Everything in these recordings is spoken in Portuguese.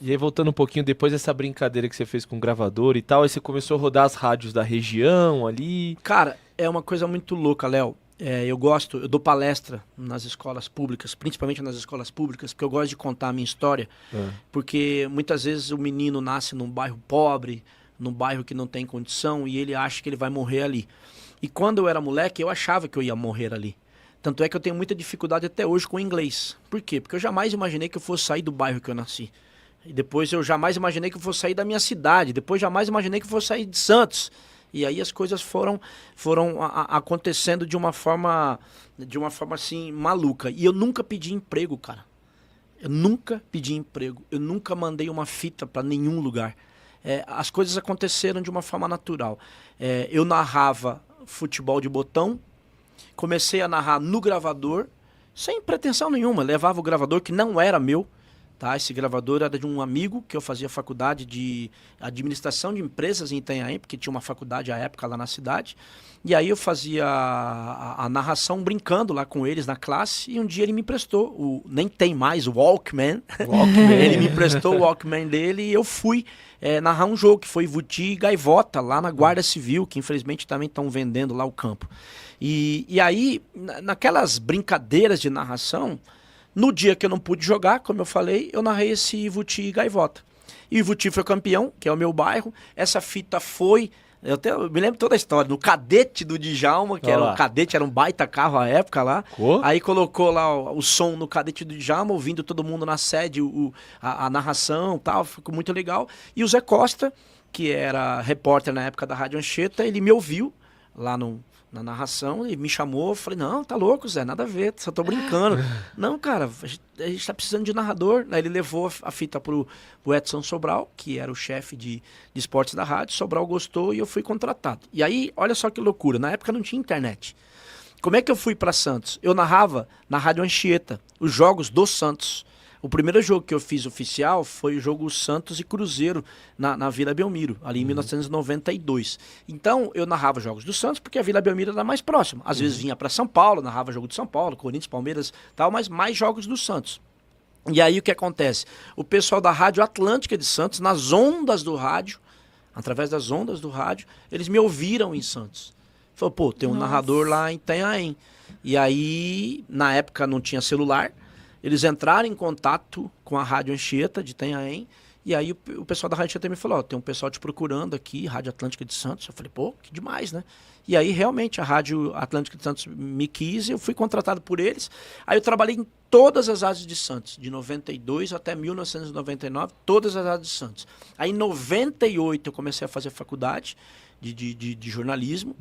E aí, voltando um pouquinho, depois dessa brincadeira que você fez com o gravador e tal, aí você começou a rodar as rádios da região ali. Cara, é uma coisa muito louca, Léo. Eu dou palestra nas escolas públicas, principalmente nas escolas públicas, porque eu gosto de contar a minha história, porque muitas vezes o menino nasce num bairro pobre, num bairro que não tem condição, e ele acha que ele vai morrer ali. E quando eu era moleque, eu achava que eu ia morrer ali. Tanto é que eu tenho muita dificuldade até hoje com o inglês. Por quê? Porque eu jamais imaginei que eu fosse sair do bairro que eu nasci. E depois eu jamais imaginei que eu fosse sair da minha cidade. Depois jamais imaginei que eu fosse sair de Santos. E aí as coisas foram acontecendo de uma forma assim, maluca. E eu nunca pedi emprego, cara. Eu nunca pedi emprego. Eu nunca mandei uma fita para nenhum lugar. As coisas aconteceram de uma forma natural. Eu narrava futebol de botão. Comecei a narrar no gravador, sem pretensão nenhuma. Levava o gravador que não era meu. Tá? Esse gravador era de um amigo que eu fazia faculdade de administração de empresas em Itanhaém, porque tinha uma faculdade à época lá na cidade. E aí eu fazia a narração brincando lá com eles na classe. E um dia ele me emprestou, nem tem mais, o Walkman. Ele me emprestou o Walkman dele e eu fui narrar um jogo que foi Ivuti e Gaivota, lá na Guarda Civil, que infelizmente também estão vendendo lá o campo. E aí, naquelas brincadeiras de narração, no dia que eu não pude jogar, como eu falei, eu narrei esse Ivuti e Gaivota. E o Ivuti foi campeão, que é o meu bairro. Essa fita foi... Eu me lembro toda a história. No cadete do Djalma, que era um cadete, era um baita carro à época lá. Aí colocou lá o som no cadete do Djalma, ouvindo todo mundo na sede, a narração e tal. Ficou muito legal. E o Zé Costa, que era repórter na época da Rádio Anchieta, ele me ouviu lá na narração, e me chamou, eu falei, não, tá louco, Zé, nada a ver, só tô brincando. Não, cara, a gente tá precisando de narrador. Aí ele levou a fita pro Edson Sobral, que era o chefe de esportes da rádio. Sobral gostou e eu fui contratado. E aí, olha só que loucura, na época não tinha internet. Como é que eu fui para Santos? Eu narrava na Rádio Anchieta os jogos do Santos. O primeiro jogo que eu fiz oficial foi o jogo Santos e Cruzeiro na Vila Belmiro, ali em 1992. Então, eu narrava jogos do Santos porque a Vila Belmiro era mais próxima. Às vezes vinha para São Paulo, narrava jogo de São Paulo, Corinthians, Palmeiras, tal, mas mais jogos do Santos. E aí o que acontece? O pessoal da Rádio Atlântica de Santos, nas ondas do rádio, através das ondas do rádio, eles me ouviram em Santos. Falou, pô, tem um narrador lá em Itanhaém. E aí, na época não tinha celular. Eles entraram em contato com a Rádio Anchieta de Itanhaém, e aí o pessoal da Rádio Anchieta me falou, tem um pessoal te procurando aqui, Rádio Atlântica de Santos. Eu falei, pô, que demais, né? E aí, realmente, a Rádio Atlântica de Santos me quis, eu fui contratado por eles. Aí eu trabalhei em todas as rádios de Santos, de 92 até 1999, todas as rádios de Santos. Aí, em 98, eu comecei a fazer faculdade de jornalismo.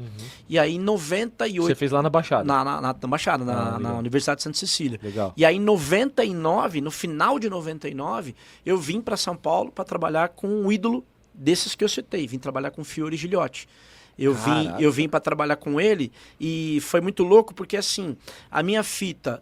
E aí, em 98... Você fez lá na Baixada? Na Baixada, na Universidade de Santa Cecília. Legal. E aí, em 99, no final de 99, eu vim para São Paulo para trabalhar com um ídolo desses que eu citei. Vim trabalhar com o Fiore Giliotti. Eu vim para trabalhar com ele e foi muito louco porque assim, a minha fita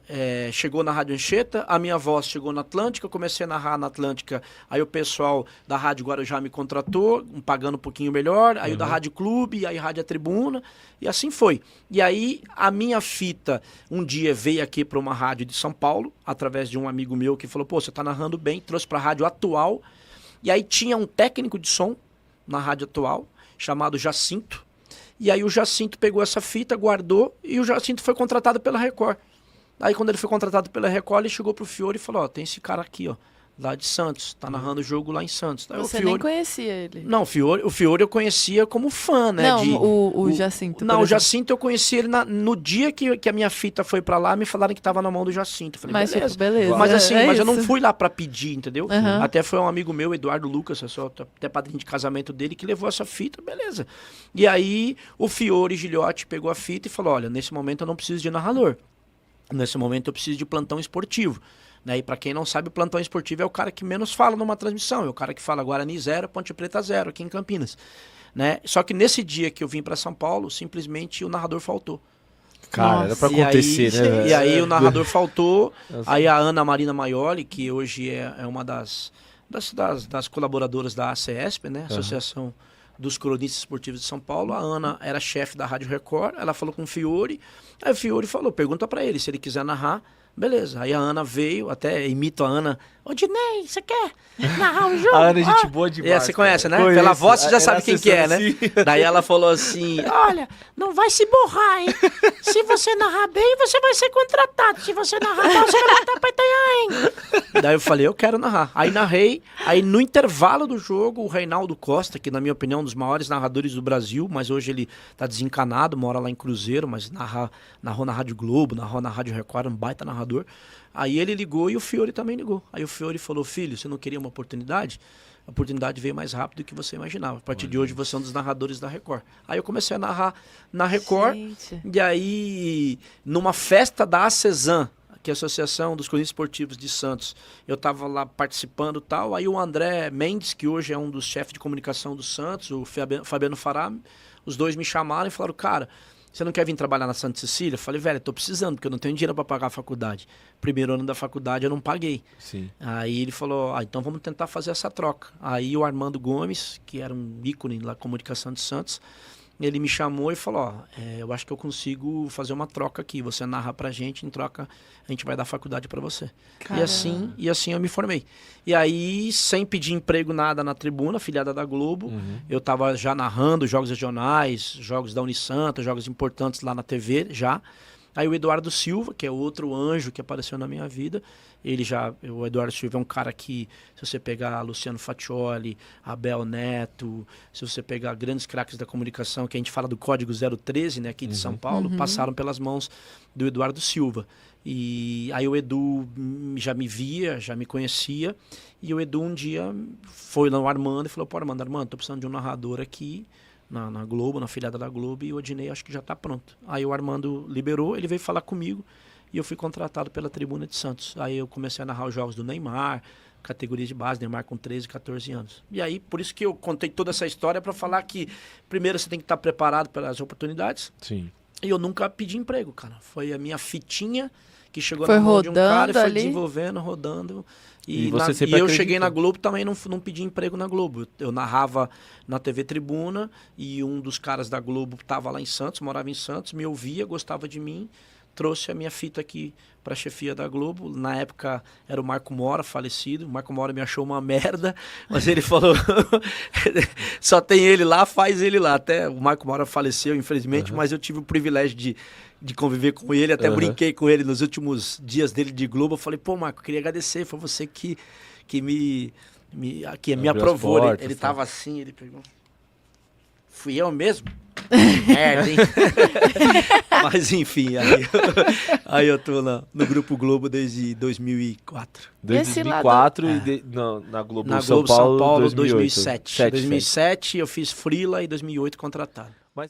chegou na Rádio Anchieta, a minha voz chegou na Atlântica, eu comecei a narrar na Atlântica, aí o pessoal da Rádio Guarujá me contratou, pagando um pouquinho melhor, aí o da Rádio Clube, aí a Rádio Tribuna, e assim foi. E aí a minha fita um dia veio aqui para uma rádio de São Paulo, através de um amigo meu que falou, pô, você tá narrando bem, trouxe para a Rádio Atual, e aí tinha um técnico de som na Rádio Atual, chamado Jacinto. E aí o Jacinto pegou essa fita, guardou, e o Jacinto foi contratado pela Record. Aí quando ele foi contratado pela Record, ele chegou pro Fiore e falou, ó, tem esse cara aqui, ó, lá de Santos, tá narrando o jogo lá em Santos. Aí Você o Fiore... nem conhecia ele? Não, o Fiore eu conhecia como fã, né? Não, o Jacinto. Não, o Jacinto eu conheci ele no dia que a minha fita foi pra lá, me falaram que tava na mão do Jacinto. Eu falei, mas, beleza. beleza. Mas assim, mas eu não isso. fui lá pra pedir, entendeu? Até foi um amigo meu, Eduardo Lucas, eu sou até padrinho de casamento dele, que levou essa fita, beleza. E aí o Fiore Giliotti pegou a fita e falou, olha, nesse momento eu não preciso de narrador. Nesse momento eu preciso de plantão esportivo. Né? E para quem não sabe, o plantão esportivo é o cara que menos fala numa transmissão. É o cara que fala Guarani 0, Ponte Preta 0, aqui em Campinas. Né? Só que nesse dia que eu vim para São Paulo, simplesmente o narrador faltou. Cara, era pra acontecer, aí, né? Velho? E aí o narrador faltou. Aí a Ana Marina Maioli, que hoje é uma das colaboradoras da ACESP, né? Associação dos Cronistas Esportivos de São Paulo. A Ana era chefe da Rádio Record. Ela falou com o Fiore. Aí o Fiore falou, pergunta para ele se ele quiser narrar. Beleza, aí a Ana veio, até imito a Ana Ô, Dinei, você quer narrar o jogo? A Ana é gente boa demais. Você conhece, né? Conheço. Pela voz você já Ela sabe quem que é, né? acessando Daí ela falou assim, olha, não vai se borrar, hein? Se você narrar bem, você vai ser contratado. Se você narrar mal, você vai voltar pra Itanhaém. Daí eu falei, eu quero narrar. Aí narrei, aí no intervalo do jogo, o Reinaldo Costa, que na minha opinião é um dos maiores narradores do Brasil, mas hoje ele tá desencanado, mora lá em Cruzeiro, mas narrou na Rádio Globo, narrou na Rádio Record, um baita narrador. Aí ele ligou e o Fiore também ligou. Aí o Fiore falou, filho, você não queria uma oportunidade? A oportunidade veio mais rápido do que você imaginava. A partir de hoje você é um dos narradores da Record. Aí eu comecei a narrar na Record. Gente. E aí, numa festa da ACESAM, que é a Associação dos Cronistas Esportivos de Santos, eu estava lá participando e tal. Aí o André Mendes, que hoje é um dos chefes de comunicação do Santos, o Fabiano Fará, os dois me chamaram e falaram, cara, você não quer vir trabalhar na Santa Cecília? Eu falei, velho, eu tô precisando, porque eu não tenho dinheiro para pagar a faculdade. Primeiro ano da faculdade eu não paguei. Sim. Aí ele falou, então vamos tentar fazer essa troca. Aí o Armando Gomes, que era um ícone da comunicação de Santos, ele me chamou e falou, eu acho que eu consigo fazer uma troca aqui. Você narra pra gente, em troca a gente vai dar faculdade pra você. Caramba. E assim eu me formei. E aí, sem pedir emprego nada na Tribuna, afiliada da Globo, eu tava já narrando jogos regionais, jogos da Unisanta, jogos importantes lá na TV já. Aí o Eduardo Silva, que é outro anjo que apareceu na minha vida, o Eduardo Silva é um cara que, se você pegar Luciano Faccioli, Abel Neto, se você pegar grandes craques da comunicação, que a gente fala do Código 013, né, aqui de São Paulo, passaram pelas mãos do Eduardo Silva. E aí o Edu já me via, já me conhecia, e o Edu um dia foi no Armando e falou, pô, Armando, tô precisando de um narrador aqui, na Globo, na afiliada da Globo, e o Odinei acho que já está pronto. Aí o Armando liberou, ele veio falar comigo e eu fui contratado pela Tribuna de Santos. Aí eu comecei a narrar os jogos do Neymar, categoria de base, Neymar com 13, 14 anos. E aí, por isso que eu contei toda essa história para falar que primeiro você tem que estar preparado para as oportunidades. Sim. E eu nunca pedi emprego, cara. Foi a minha fitinha que chegou Foi na mão de um cara e foi rodando ali. desenvolvendo, rodando. E E você eu sempre cheguei acreditou. na Globo também, não pedi emprego na Globo. Eu narrava na TV Tribuna e um dos caras da Globo estava lá em Santos, morava em Santos, me ouvia, gostava de mim, trouxe a minha fita aqui para a chefia da Globo. Na época era o Marco Mora, falecido. O Marco Mora me achou uma merda, mas ele falou, só tem ele lá, faz ele lá. Até o Marco Mora faleceu, infelizmente, mas eu tive o privilégio de conviver com ele, até brinquei com ele nos últimos dias dele de Globo. Eu falei, pô, Marco, queria agradecer, foi você que me Abriu as aprovou. portas, Ele tá. tava assim, ele pegou. Fui eu mesmo? Merda, hein? Mas enfim, aí eu tô no Grupo Globo desde 2004. Desde Esse 2004 lado- e na Globo Na São Globo São Paulo, 2008. 2007. 2007 eu fiz freela e 2008 contratado.